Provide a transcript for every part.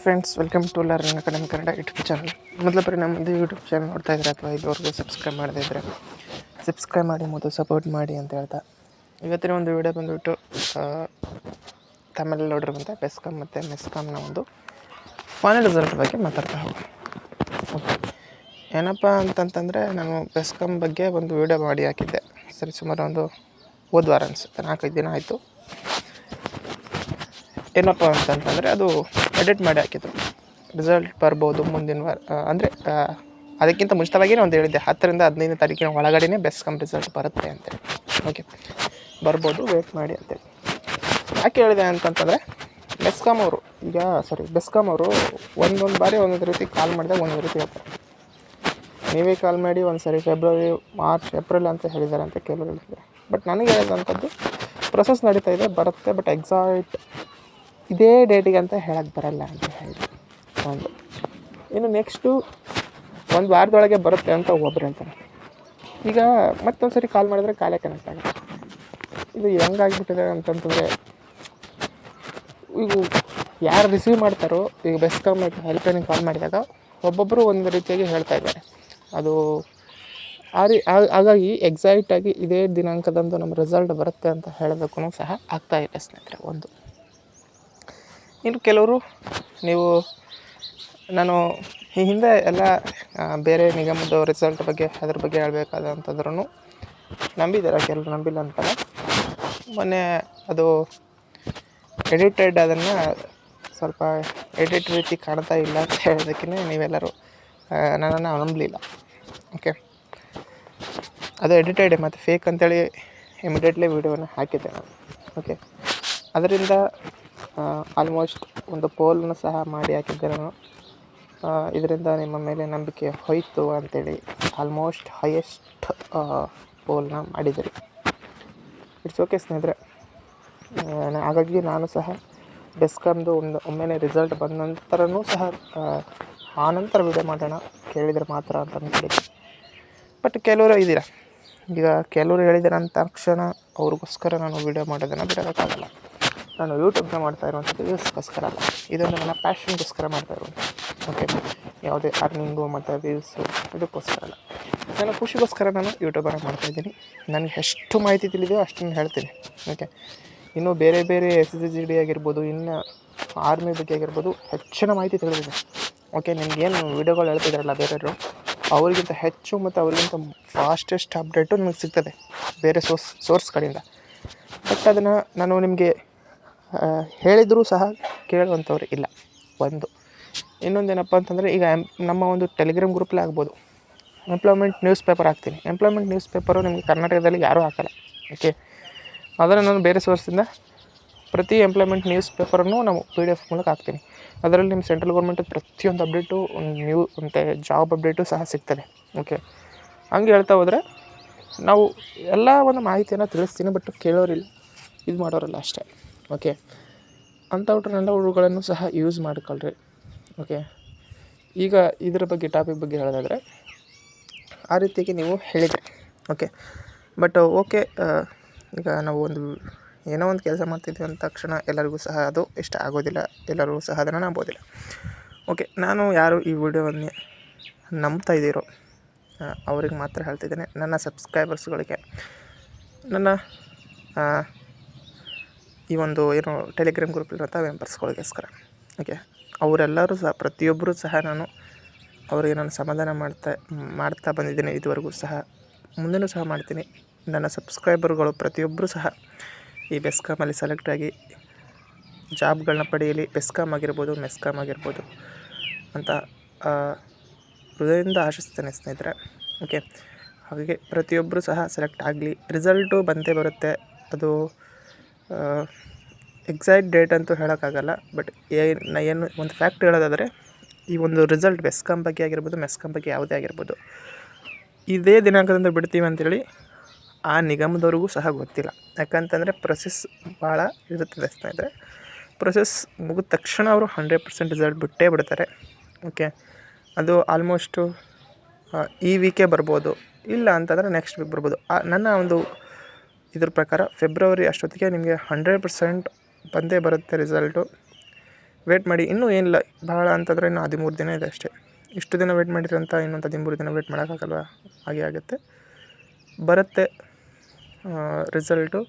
Friends, welcome to learning academy Kannada YouTube channel. ಮೊದಲ ಬಾರಿ ನಮ್ಮದು ಯೂಟ್ಯೂಬ್ ಚಾನಲ್ ನೋಡ್ತಾ ಇದ್ದಾರೆ ಅಥವಾ ಇದುವರೆಗೂ ಸಬ್ಸ್ಕ್ರೈಬ್ ಮಾಡದೇ ಇದ್ದರೆ ಸಬ್ಸ್ಕ್ರೈಬ್ ಮಾಡಿ ಮತ್ತು ಸಪೋರ್ಟ್ ಮಾಡಿ ಅಂತ ಹೇಳ್ತಾ, ಇವತ್ತಿನ ಒಂದು ವಿಡಿಯೋ ಬಂದುಬಿಟ್ಟು ತಮಿಳಲ್ಲಿ ನೋಡಿರುವಂಥ ಬೆಸ್ಕಾಮ್ ಮತ್ತು ಮೆಸ್ಕಾಮ್ನ ಒಂದು ಫೈನಲ್ ರಿಸಲ್ಟ್ ಬಗ್ಗೆ ಮಾತಾಡ್ತಾ ಹೋಗೋಣ. ಓಕೆ, ಏನಪ್ಪ ಅಂತಂತಂದರೆ ನಾನು ಬೆಸ್ಕಾಮ್ ಬಗ್ಗೆ ಒಂದು ವಿಡಿಯೋ ಮಾಡಿ ಹಾಕಿದ್ದೆ. ಸರಿ, ಸುಮಾರು ಒಂದು ಹೋದ್ವಾರ ಅನಿಸುತ್ತೆ, 4-5 ದಿನ ಆಯಿತು. ಏನಪ್ಪ ಅಂತಂತಂದರೆ ಅದು ಎಡಿಟ್ ಮಾಡಿ ಹಾಕಿದ್ರು. ರಿಸಲ್ಟ್ ಬರ್ಬೋದು ಮುಂದಿನ ವಾರ, ಅಂದರೆ ಅದಕ್ಕಿಂತ ಮುಂಚಿತವಾಗಿಯೇ ಒಂದು ಹೇಳಿದ್ದೆ, 10ರಿಂದ 15 ತಾರೀಕಿನ ಒಳಗಡೆನೇ ಬೆಸ್ಕಾಮ್ ರಿಸಲ್ಟ್ ಬರುತ್ತೆ ಅಂತೇಳಿ. ಓಕೆ, ಬರ್ಬೋದು, ವೇಟ್ ಮಾಡಿ ಅಂತೇಳಿ. ಯಾಕೆ ಹೇಳಿದೆ ಅಂತಂತಂದರೆ ಬೆಸ್ಕಾಮ್ ಅವರು ಒಂದೊಂದು ಬಾರಿ ಒಂದೊಂದು ರೀತಿ ಕಾಲ್ ಮಾಡಿದಾಗ ಒಂದೊಂದು ರೀತಿ ಹೇಳ್ತಾರೆ. ನೀವೇ ಕಾಲ್ ಮಾಡಿ ಒಂದು ಸರಿ ಫೆಬ್ರವರಿ, ಮಾರ್ಚ್, ಏಪ್ರಿಲ್ ಅಂತ ಹೇಳಿದ್ದಾರೆ ಅಂತ ಕೆಲವರು ಹೇಳ್ತಿದ್ದಾರೆ. ಬಟ್ ನನಗೆ ಹೇಳಿದಂಥದ್ದು ಪ್ರೊಸೆಸ್ ನಡೀತಾ ಇದೆ, ಬರುತ್ತೆ, ಬಟ್ ಎಕ್ಸಾಕ್ಟ್ ಇದೇ ಡೇಟಿಗೆ ಅಂತ ಹೇಳಕ್ಕೆ ಬರಲ್ಲ ಅಂತ ಹೇಳಿ ಒಂದು. ಇನ್ನು ನೆಕ್ಸ್ಟು ಒಂದು ವಾರದೊಳಗೆ ಬರುತ್ತೆ ಅಂತ ಒಬ್ಬರು ಹೇಳ್ತಾರೆ. ಈಗ ಮತ್ತೊಂದು ಸರಿ ಕಾಲ್ ಮಾಡಿದ್ರೆ ಕಾಲೇ ಕನೆಕ್ಟ್ ಆಗುತ್ತೆ. ಇದು ಹೆಂಗಾಗಿಬಿಟ್ಟಿದೆ ಅಂತಂತಂದರೆ, ಈಗ ಯಾರು ರಿಸೀವ್ ಮಾಡ್ತಾರೋ, ಈಗ ಬೆಸ್ಕಾಮ್ ಹೆಲ್ಪ್ಲೈನಿಗೆ ಕಾಲ್ ಮಾಡಿದಾಗ ಒಬ್ಬೊಬ್ಬರು ಒಂದು ರೀತಿಯಾಗಿ ಹೇಳ್ತಾ ಇದ್ದಾರೆ. ಅದು ಹಾಗಾಗಿ ಎಕ್ಸಾಕ್ಟಾಗಿ ಇದೇ ದಿನಾಂಕದಂದು ನಮ್ಮ ರಿಸಲ್ಟ್ ಬರುತ್ತೆ ಅಂತ ಹೇಳೋದಕ್ಕೂ ಸಹ ಆಗ್ತಾಯಿಲ್ಲ ಸ್ನೇಹಿತರೆ. ಒಂದು ಇನ್ನು ಕೆಲವರು, ನೀವು ನಾನು ಈ ಹಿಂದೆ ಎಲ್ಲ ಬೇರೆ ನಿಗಮದ ರಿಸಲ್ಟ್ ಬಗ್ಗೆ ಅದ್ರ ಬಗ್ಗೆ ಹೇಳಬೇಕಾದಂಥದ್ರೂ ನಂಬಿದ್ದಾರೆ, ಕೆಲವರು ನಂಬಿಲ್ಲ ಅಂತಾರೆ. ಮೊನ್ನೆ ಅದು ಎಡಿಟೆಡ್, ಅದನ್ನು ಸ್ವಲ್ಪ ಎಡಿಟ್ ರೀತಿ ಕಾಣ್ತಾ ಇಲ್ಲ ಅಂತ ಹೇಳೋದಕ್ಕೆ ನೀವೆಲ್ಲರೂ ನನ್ನನ್ನು ನಂಬಲಿಲ್ಲ. ಓಕೆ, ಅದು ಎಡಿಟೆಡ್ ಮತ್ತು ಫೇಕ್ ಅಂತೇಳಿ ಇಮಿಡಿಯೇಟ್ಲಿ ವೀಡಿಯೋನ ಹಾಕಿದ್ದೆ ನಾನು. ಓಕೆ, ಅದರಿಂದ ಆಲ್ಮೋಸ್ಟ್ ಒಂದು ಪೋಲನ್ನು ಸಹ ಮಾಡಿ ಹಾಕಿದ್ದೆ ನಾನು. ಇದರಿಂದ ನಿಮ್ಮ ಮೇಲೆ ನಂಬಿಕೆ ಹೋಯಿತು ಅಂಥೇಳಿ ಆಲ್ಮೋಸ್ಟ್ ಹೈಯೆಸ್ಟ್ ಪೋಲ್ನ ಮಾಡಿದ್ದೀರಿ. ಇಟ್ಸ್ ಓಕೆ ಸ್ನೇಹಿತರೆ. ಹಾಗಾಗಿ ನಾನು ಸಹ ಬೆಸ್ಕಾಮ್ದು ಒಮ್ಮೆನೇ ರಿಸಲ್ಟ್ ಬಂದ ನಂತರನೂ ಸಹ ಆನಂತರ ವಿಡಿಯೋ ಮಾಡೋಣ, ಕೇಳಿದರೆ ಮಾತ್ರ ಅಂತ ಅಂದ್ಕೊಂಡಿದ್ದೆ. ಬಟ್ ಕೆಲವರು ಇದ್ದೀರಾ, ಈಗ ಕೆಲವರು ಹೇಳಿದ್ದಾರೆ ಅಂದ ತಕ್ಷಣ ಅವ್ರಿಗೋಸ್ಕರ ನಾನು ವೀಡಿಯೋ ಮಾಡೋದನ್ನು ಬಿಡೋಕ್ಕಾಗಲ್ಲ. ನಾನು ಯೂಟ್ಯೂಬ್ನ ಮಾಡ್ತಾ ಇರುವಂಥದ್ದು ವ್ಯೂಸ್ಗೋಸ್ಕರ ಅಲ್ಲ, ಇದನ್ನು ನನ್ನ ಪ್ಯಾಷನ್ಗೋಸ್ಕರ ಮಾಡ್ತಾ ಇರುವಂಥದ್ದು. ಓಕೆ, ಯಾವುದೇ ಅರ್ನಿಂಗು ಮತ್ತು ವ್ಯೂಸು ಇದಕ್ಕೋಸ್ಕರ ಅಲ್ಲ, ನನ್ನ ಖುಷಿಗೋಸ್ಕರ ನಾನು ಯೂಟ್ಯೂಬನ್ನು ಮಾಡ್ತಾಯಿದ್ದೀನಿ. ನನಗೆ ಎಷ್ಟು ಮಾಹಿತಿ ತಿಳಿದೆಯೋ ಅಷ್ಟನ್ನು ಹೇಳ್ತೀನಿ. ಓಕೆ, ಇನ್ನೂ ಬೇರೆ ಬೇರೆ SSGD ಆಗಿರ್ಬೋದು, ಇನ್ನು ಆರ್ಮಿ ಬಗ್ಗೆ ಆಗಿರ್ಬೋದು ಹೆಚ್ಚಿನ ಮಾಹಿತಿ ತಿಳಿದಿದೆ. ಓಕೆ, ನಿಮಗೇನು ವೀಡಿಯೋಗಳು ಹೇಳ್ತಿದ್ದಾರಲ್ಲ ಬೇರೆಯವರು, ಅವರಿಗಿಂತ ಹೆಚ್ಚು ಮತ್ತು ಅವರಿಗಿಂತ ಫಾಸ್ಟೆಸ್ಟ್ ಅಪ್ಡೇಟು ನಿಮಗೆ ಸಿಗ್ತದೆ ಬೇರೆ ಸೋರ್ಸ್ಗಳಿಂದ. ಬಟ್ ಅದನ್ನು ನಾನು ನಿಮಗೆ ಹೇಳಿದರೂ ಸಹ ಕೇಳುವಂಥವ್ರು ಇಲ್ಲ. ಒಂದು ಇನ್ನೊಂದೇನಪ್ಪ ಅಂತಂದರೆ, ಈಗ ನಮ್ಮ ಒಂದು ಟೆಲಿಗ್ರಾಮ್ ಗ್ರೂಪಲ್ಲೇ ಆಗ್ಬೋದು, ಎಂಪ್ಲಾಯ್ಮೆಂಟ್ ನ್ಯೂಸ್ ಪೇಪರ್ ಹಾಕ್ತೀನಿ. ಎಂಪ್ಲಾಯ್ಮೆಂಟ್ ನ್ಯೂಸ್ ಪೇಪರು ನಿಮಗೆ ಕರ್ನಾಟಕದಲ್ಲಿ ಯಾರೂ ಹಾಕೋಲ್ಲ. ಓಕೆ, ಅದನ್ನು ನಾನು ಬೇರೆ ಸೋರ್ಸಿಂದ ಪ್ರತಿ ಎಂಪ್ಲಾಯ್ಮೆಂಟ್ ನ್ಯೂಸ್ ಪೇಪರನ್ನು ನಾವು PDF ಮೂಲಕ ಹಾಕ್ತೀನಿ. ಅದರಲ್ಲಿ ನಿಮ್ಮ ಸೆಂಟ್ರಲ್ ಗೌರ್ಮೆಂಟ್ ಪ್ರತಿಯೊಂದು ಅಪ್ಡೇಟು, ಮತ್ತು ಜಾಬ್ ಅಪ್ಡೇಟು ಸಹ ಸಿಗ್ತದೆ. ಓಕೆ, ಹಂಗೆ ಹೇಳ್ತಾ ಹೋದರೆ ನಾವು ಎಲ್ಲ ಒಂದು ಮಾಹಿತಿಯನ್ನು ತಿಳಿಸ್ತೀನಿ, ಬಟ್ ಕೇಳೋರಿಲ್ಲ, ಇದು ಮಾಡೋರಲ್ಲ ಅಷ್ಟೇ. ಓಕೆ, ಅಂಥವುಗಳನ್ನು ಸಹ ಯೂಸ್ ಮಾಡಿಕೊಳ್ಳ್ರಿ. ಓಕೆ, ಈಗ ಇದರ ಬಗ್ಗೆ ಟಾಪಿಕ್ ಬಗ್ಗೆ ಹೇಳೋದಾದರೆ, ಆ ರೀತಿಯಾಗಿ ನೀವು ಹೇಳಿದ್ರಿ. ಓಕೆ, ಬಟ್ ಓಕೆ, ಈಗ ನಾವು ಏನೋ ಒಂದು ಕೆಲಸ ಮಾಡ್ತಿದ್ವಿ ಅಂದ ತಕ್ಷಣ ಎಲ್ಲರಿಗೂ ಸಹ ಅದು ಇಷ್ಟ ಆಗೋದಿಲ್ಲ, ಎಲ್ಲರೂ ಸಹ ಅದನ್ನು ನಂಬೋದಿಲ್ಲ. ಓಕೆ, ನಾನು ಯಾರು ಈ ವಿಡಿಯೋವನ್ನೇ ನಂಬ್ತಾ ಇದ್ದೀರೋ ಅವ್ರಿಗೆ ಮಾತ್ರ ಹೇಳ್ತಿದ್ದೇನೆ, ನನ್ನ ಸಬ್ಸ್ಕ್ರೈಬರ್ಸ್ಗಳಿಗೆ, ನನ್ನ ಈ ಒಂದು ಏನು ಟೆಲಿಗ್ರಾಮ್ ಗ್ರೂಪಲ್ಲಿರೋಂಥ ಮೆಂಬರ್ಸ್ಗಳಿಗೋಸ್ಕರ. ಓಕೆ, ಅವರೆಲ್ಲರೂ ಸಹ, ಪ್ರತಿಯೊಬ್ಬರೂ ಸಹ ಅವರಿಗೆ ನಾನು ಸಮಾಧಾನ ಮಾಡ್ತಾ ಬಂದಿದ್ದೀನಿ ಇದುವರೆಗೂ ಸಹ, ಮುಂದೆನೂ ಸಹ ಮಾಡ್ತೀನಿ. ನನ್ನ ಸಬ್ಸ್ಕ್ರೈಬರ್ಗಳು ಪ್ರತಿಯೊಬ್ಬರೂ ಸಹ ಈ ಬೆಸ್ಕಾಮಲ್ಲಿ ಸೆಲೆಕ್ಟಾಗಿ ಜಾಬ್ಗಳನ್ನ ಪಡೆಯಲಿ, ಬೆಸ್ಕಾಮ್ ಆಗಿರ್ಬೋದು, ಮೆಸ್ಕಾಮ್ ಆಗಿರ್ಬೋದು ಅಂತ ಹೃದಯದಿಂದ ಆಶಿಸ್ತೇನೆ ಸ್ನೇಹಿತರೆ. ಓಕೆ, ಹಾಗೆ ಪ್ರತಿಯೊಬ್ಬರೂ ಸಹ ಸೆಲೆಕ್ಟ್ ಆಗಲಿ. ರಿಸಲ್ಟು ಬಂದೇ ಬರುತ್ತೆ, ಅದು ಎಕ್ಸಾಕ್ಟ್ ಡೇಟ್ ಅಂತೂ ಹೇಳೋಕ್ಕಾಗಲ್ಲ. ಬಟ್ ಏನು ಒಂದು ಫ್ಯಾಕ್ಟ್ ಹೇಳೋದಾದರೆ, ಈ ಒಂದು ರಿಸಲ್ಟ್ ಬೆಸ್ಕಾಮ್ ಬಗ್ಗೆ ಆಗಿರ್ಬೋದು, ಮೆಸ್ಕಾಮ್ ಬಗ್ಗೆ ಯಾವುದೇ ಆಗಿರ್ಬೋದು, ಇದೇ ದಿನಾಂಕದಿಂದ ಬಿಡ್ತೀವಿ ಅಂತೇಳಿ ಆ ನಿಗಮದವ್ರಿಗೂ ಸಹ ಗೊತ್ತಿಲ್ಲ. ಯಾಕಂತಂದರೆ ಪ್ರೊಸೆಸ್ ಭಾಳ ಇರುತ್ತದೆ ಸ್ನೇಹಿತರೆ. ಪ್ರೊಸೆಸ್ ಮುಗಿದ ತಕ್ಷಣ ಅವರು 100% ರಿಸಲ್ಟ್ ಬಿಟ್ಟೇ ಬಿಡ್ತಾರೆ. ಓಕೆ, ಅದು ಆಲ್ಮೋಸ್ಟು ಈ ವೀಕೇ ಬರ್ಬೋದು, ಇಲ್ಲ ಅಂತಂದರೆ ನೆಕ್ಸ್ಟ್ ವೀಕ್ ಬರ್ಬೋದು. ನನ್ನ ಒಂದು ಇದ್ರ ಪ್ರಕಾರ ಫೆಬ್ರವರಿ ಅಷ್ಟೊತ್ತಿಗೆ ನಿಮಗೆ 100% ಬಂದೇ ಬರುತ್ತೆ ರಿಸಲ್ಟು. ವೇಟ್ ಮಾಡಿ. ಇನ್ನೂ ಏನಿಲ್ಲ, ಭಾಳ ಅಂತಂದರೆ ಇನ್ನೂ 13 ದಿನ ಇದೆ ಅಷ್ಟೇ. ಇಷ್ಟು ದಿನ ವೇಟ್ ಮಾಡಿದ್ರಂತ ಇನ್ನೊಂದು 13 ದಿನ ವೇಟ್ ಮಾಡೋಕ್ಕಾಗಲ್ವ? ಹಾಗೆ ಆಗುತ್ತೆ, ಬರುತ್ತೆ ರಿಸಲ್ಟು.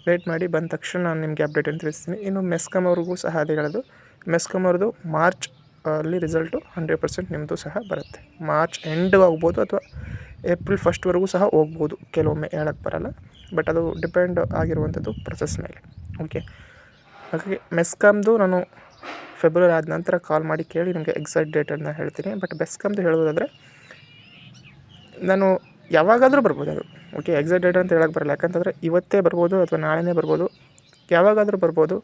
ವೇಟ್ ಮಾಡಿ, ಬಂದ ತಕ್ಷಣ ನಾನು ನಿಮಗೆ ಅಪ್ಡೇಟನ್ನು ತಿಳಿಸ್ತೀನಿ. ಇನ್ನು ಮೆಸ್ಕಾಮ್ ಅವ್ರಿಗೂ ಸಹ ಅದೇ ಹೇಳೋದು, ಮೆಸ್ಕಾಮ್ ಅವ್ರದ್ದು ಮಾರ್ಚ್ ಅಲ್ಲಿ ರಿಸಲ್ಟು 100% ನಿಮ್ಮದು ಸಹ ಬರುತ್ತೆ. ಮಾರ್ಚ್ ಎಂಡ್ ಆಗ್ಬೋದು ಅಥವಾ ಏಪ್ರಿಲ್ ಫಸ್ಟ್ವರೆಗೂ ಸಹ ಹೋಗ್ಬೋದು, ಕೆಲವೊಮ್ಮೆ ಹೇಳೋಕ್ಕೆ ಬರೋಲ್ಲ. ಬಟ್ ಅದು ಡಿಪೆಂಡ್ ಆಗಿರುವಂಥದ್ದು ಪ್ರೊಸೆಸ್ ಮೇಲೆ. ಓಕೆ, ಹಾಗಾಗಿ ಮೆಸ್ಕಾಮ್ದು ನಾನು ಫೆಬ್ರವರಿ ಆದ ನಂತರ ಕಾಲ್ ಮಾಡಿ ಕೇಳಿ ನಿಮಗೆ ಎಕ್ಸಾಕ್ಟ್ ಡೇಟನ್ನು ಹೇಳ್ತೀನಿ. ಬಟ್ ಬೆಸ್ಕಾಮ್ದು ಹೇಳೋದಾದರೆ ನಾನು ಯಾವಾಗಾದರೂ ಬರ್ಬೋದು ಅದು. ಓಕೆ, ಎಕ್ಸಾಕ್ಟ್ ಡೇಟ್ ಅಂತ ಹೇಳೋಕ್ಕೆ ಬರಲ್ಲ, ಯಾಕಂತಂದರೆ ಇವತ್ತೇ ಬರ್ಬೋದು ಅಥವಾ ನಾಳೆನೇ ಬರ್ಬೋದು, ಯಾವಾಗಾದರೂ ಬರ್ಬೋದು.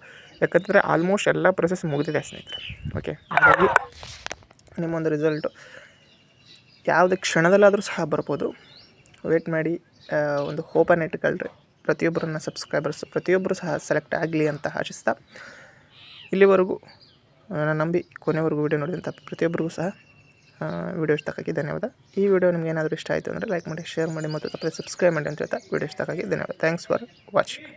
ಯಾಕಂತಂದರೆ ಆಲ್ಮೋಸ್ಟ್ ಎಲ್ಲ ಪ್ರೊಸೆಸ್ ಮುಗಿದಿದೆ ಸ್ನೇಹಿತರೆ. ಓಕೆ, ಹಾಗಾಗಿ ನಿಮ್ಮೊಂದು ರಿಸಲ್ಟು ಯಾವುದೇ ಕ್ಷಣದಲ್ಲಾದರೂ ಸಹ ಬರ್ಬೋದು. ವೇಟ್ ಮಾಡಿ, ಒಂದು ಹೋಪನ್ನು ಇಟ್ಕೊಳ್ರಿ. ಪ್ರತಿಯೊಬ್ಬರನ್ನ ಸಬ್ಸ್ಕ್ರೈಬರ್ಸ್ ಪ್ರತಿಯೊಬ್ಬರು ಸಹ ಸೆಲೆಕ್ಟ್ ಆಗಲಿ ಅಂತ ಆಶಿಸ್ತಾ, ಇಲ್ಲಿವರೆಗೂ ನಾನು ನಂಬಿ ಕೊನೆವರೆಗೂ ವೀಡಿಯೋ ನೋಡಿದಂಥ ಪ್ರತಿಯೊಬ್ಬರಿಗೂ ಸಹ ವೀಡಿಯೋ ಇಷ್ಟಕ್ಕಾಗಿ ಧನ್ಯವಾದ. ಈ ವಿಡಿಯೋ ನಿಮ್ಗೆ ಏನಾದರೂ ಇಷ್ಟ ಆಯಿತು ಅಂದರೆ ಲೈಕ್ ಮಾಡಿ, ಶೇರ್ ಮಾಡಿ ಮತ್ತು ತಪ್ಪದೆ ಸಬ್ಸ್ಕ್ರೈಬ್ ಮಾಡಿ ಅಂತ ಹೇಳ್ತಾ, ವೀಡಿಯೋ ಇಷ್ಟಕ್ಕಾಗಿ ಧನ್ಯವಾದ. Thanks for watching.